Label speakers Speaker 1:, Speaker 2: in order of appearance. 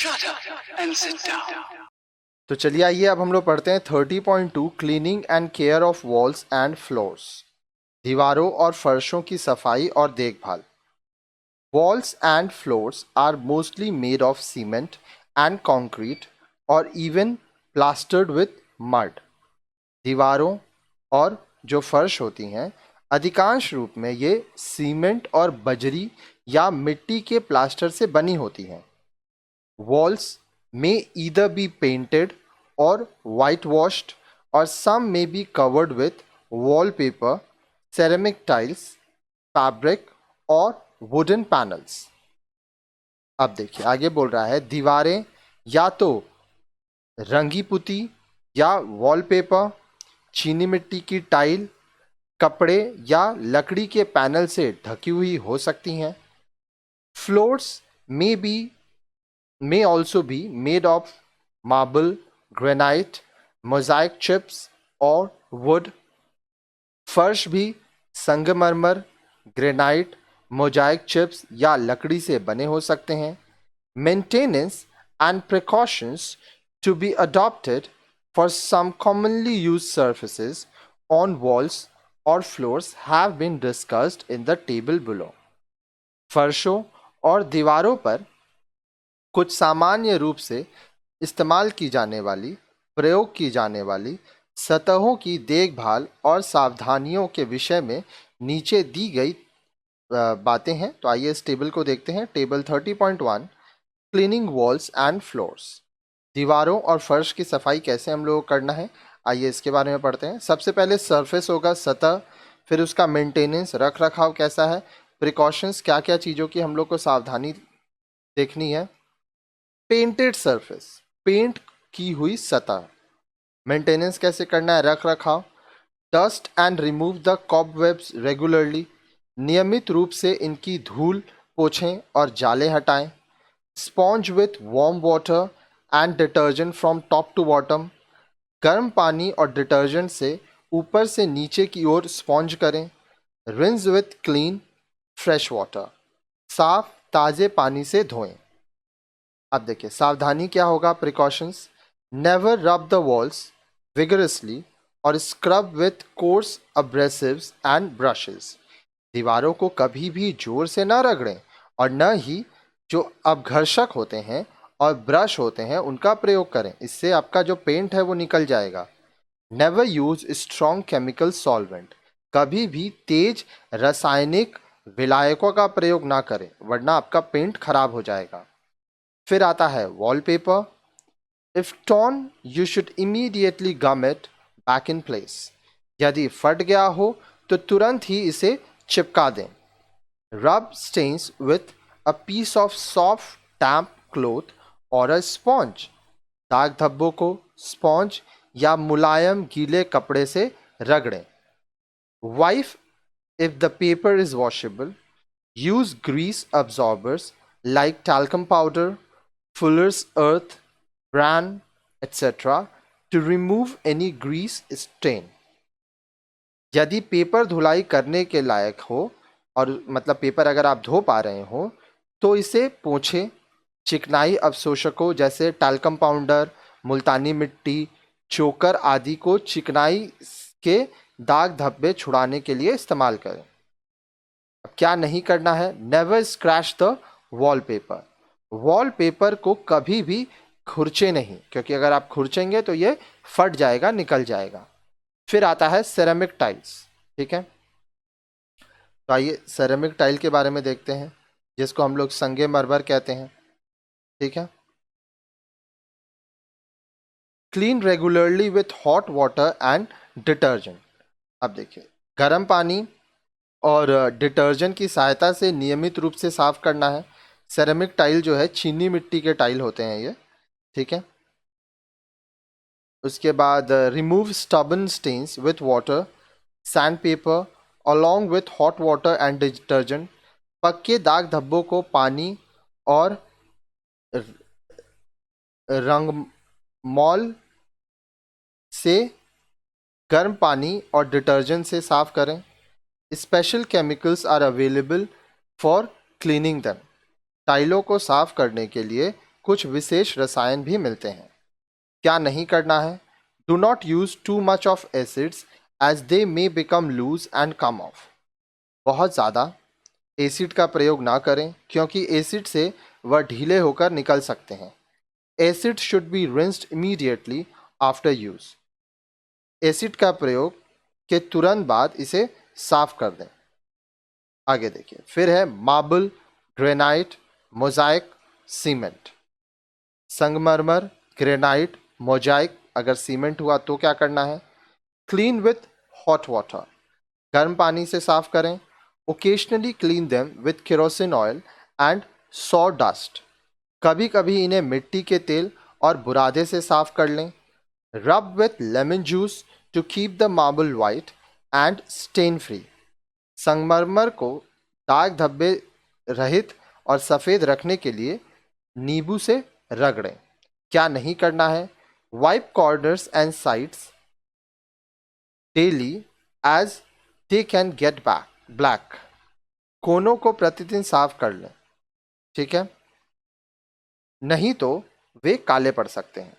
Speaker 1: Shut up and sit down.
Speaker 2: तो चलिए आइए अब हम लोग पढ़ते हैं 30.2 cleaning and care of walls and floors, दीवारों और फर्शों की सफाई और देखभाल। Walls and floors are mostly made of cement and concrete और इवन प्लास्टर्ड विथ मड। दीवारों और जो फर्श होती हैं अधिकांश रूप में ये सीमेंट और बजरी या मिट्टी के प्लास्टर से बनी होती हैं। Walls may either be painted or whitewashed, or some may be covered with wallpaper, ceramic tiles, fabric और wooden panels। अब देखिए आगे बोल रहा है दीवारें या तो रंगी पुती या वॉलपेपर, चीनी मिट्टी की टाइल, कपड़े या लकड़ी के पैनल से ढकी हुई हो सकती हैं। Floors may also be made of marble, granite, mosaic chips और wood। फर्श भी संगमरमर, ग्रेनाइट, मोजाइक चिप्स या लकड़ी से बने हो सकते हैं। Maintenance and precautions to be adopted for some commonly used surfaces on walls or floors have been discussed in the table below। फर्शों और दीवारों पर कुछ सामान्य रूप से इस्तेमाल की जाने वाली, प्रयोग की जाने वाली सतहों की देखभाल और सावधानियों के विषय में नीचे दी गई बातें हैं। तो आइए इस टेबल को देखते हैं। Table 30.1 cleaning walls and floors, दीवारों और फर्श की सफाई कैसे हम लोग को करना है, आइए इसके बारे में पढ़ते हैं। सबसे पहले सरफेस होगा, सतह, फिर उसका मेंटेनेंस, रख रखाव कैसा है, प्रिकॉशंस, क्या क्या चीज़ों की हम लोग को सावधानी देखनी है। पेंटेड सरफेस, पेंट की हुई सतह, मेंटेनेंस कैसे करना है, रख रखाव। Dust and remove the cobwebs regularly, नियमित रूप से इनकी धूल पोछें और जाले हटाएं। Sponge with warm water and detergent from top to bottom, गर्म पानी और डिटर्जेंट से ऊपर से नीचे की ओर स्पॉन्ज करें। Rinse with clean fresh water, साफ ताज़े पानी से धोएं। अब देखिए सावधानी क्या होगा, precautions. Never rub the walls vigorously और scrub with coarse abrasives and brushes, दीवारों को कभी भी जोर से न रगड़ें और न ही जो अपघर्षक होते हैं और ब्रश होते हैं उनका प्रयोग करें, इससे आपका जो पेंट है वो निकल जाएगा। Never use strong chemical solvent, कभी भी तेज रासायनिक विलायकों का प्रयोग ना करें वरना आपका पेंट खराब हो जाएगा। फिर आता है wallpaper. If torn you should immediately gum it back in place, यदि फट गया हो तो तुरंत ही इसे चिपका दें। Rub stains with a piece of soft damp cloth और अ स्पॉन्ज, दाग धब्बों को स्पॉन्ज या मुलायम गीले कपड़े से रगड़ें। Wipe if the paper is washable, use grease absorbers like talcum powder, fuller's earth, bran, etc. to remove any grease stain। यदि पेपर धुलाई करने के लायक हो और मतलब पेपर अगर आप धो पा रहे हो तो इसे पोंछे, चिकनाई अवशोषकों जैसे टैल्कम पाउडर, मुल्तानी मिट्टी, चोकर आदि को चिकनाई के दाग धब्बे छुड़ाने के लिए इस्तेमाल करें। अब क्या नहीं करना है, never scratch the wallpaper, wallpaper को कभी भी खुरचे नहीं, क्योंकि अगर आप खुरचेंगे तो ये फट जाएगा, निकल जाएगा। फिर आता है सेरेमिक टाइल्स, ठीक है। तो आइए सेरेमिक टाइल के बारे में देखते हैं, जिसको हम लोग संगमरमर कहते हैं, ठीक है। Clean regularly with hot water and detergent. अब देखिए गर्म पानी और डिटर्जेंट की सहायता से नियमित रूप से साफ करना है। सेरेमिक टाइल जो है चीनी मिट्टी के टाइल होते हैं ये, ठीक है। उसके बाद remove stubborn stains with water, sand paper along with hot water and detergent, पक्के दाग धब्बों को पानी और रंगमौल से गर्म पानी और डिटर्जेंट से साफ करें। Special chemicals are available for cleaning them, टाइलों को साफ करने के लिए कुछ विशेष रसायन भी मिलते हैं। क्या नहीं करना है? Do not use too much of acids as they may become loose and come off. बहुत ज़्यादा एसिड का प्रयोग ना करें क्योंकि एसिड से वह ढीले होकर निकल सकते हैं। Acid should be rinsed immediately after use. Acid का प्रयोग के तुरंत बाद इसे साफ कर दें। आगे देखिए, फिर है मार्बल, ग्रेनाइट, मोजाइक, सीमेंट। संगमरमर, ग्रेनाइट, मोजाइक अगर सीमेंट हुआ तो क्या करना है? क्लीन विथ हॉट वाटर, गर्म पानी से साफ करें। Occasionally clean them with kerosene oil and saw dust. कभी कभी इन्हें मिट्टी के तेल और बुरादे से साफ कर लें। Rub with lemon juice to keep the marble white and stain free. संगमरमर को दाग धब्बे रहित और सफ़ेद रखने के लिए नींबू से रगड़ें। क्या नहीं करना है? Wipe corners and sides daily as they can get back black. कोनों को प्रतिदिन साफ कर लें, ठीक है, नहीं तो वे काले पड़ सकते हैं।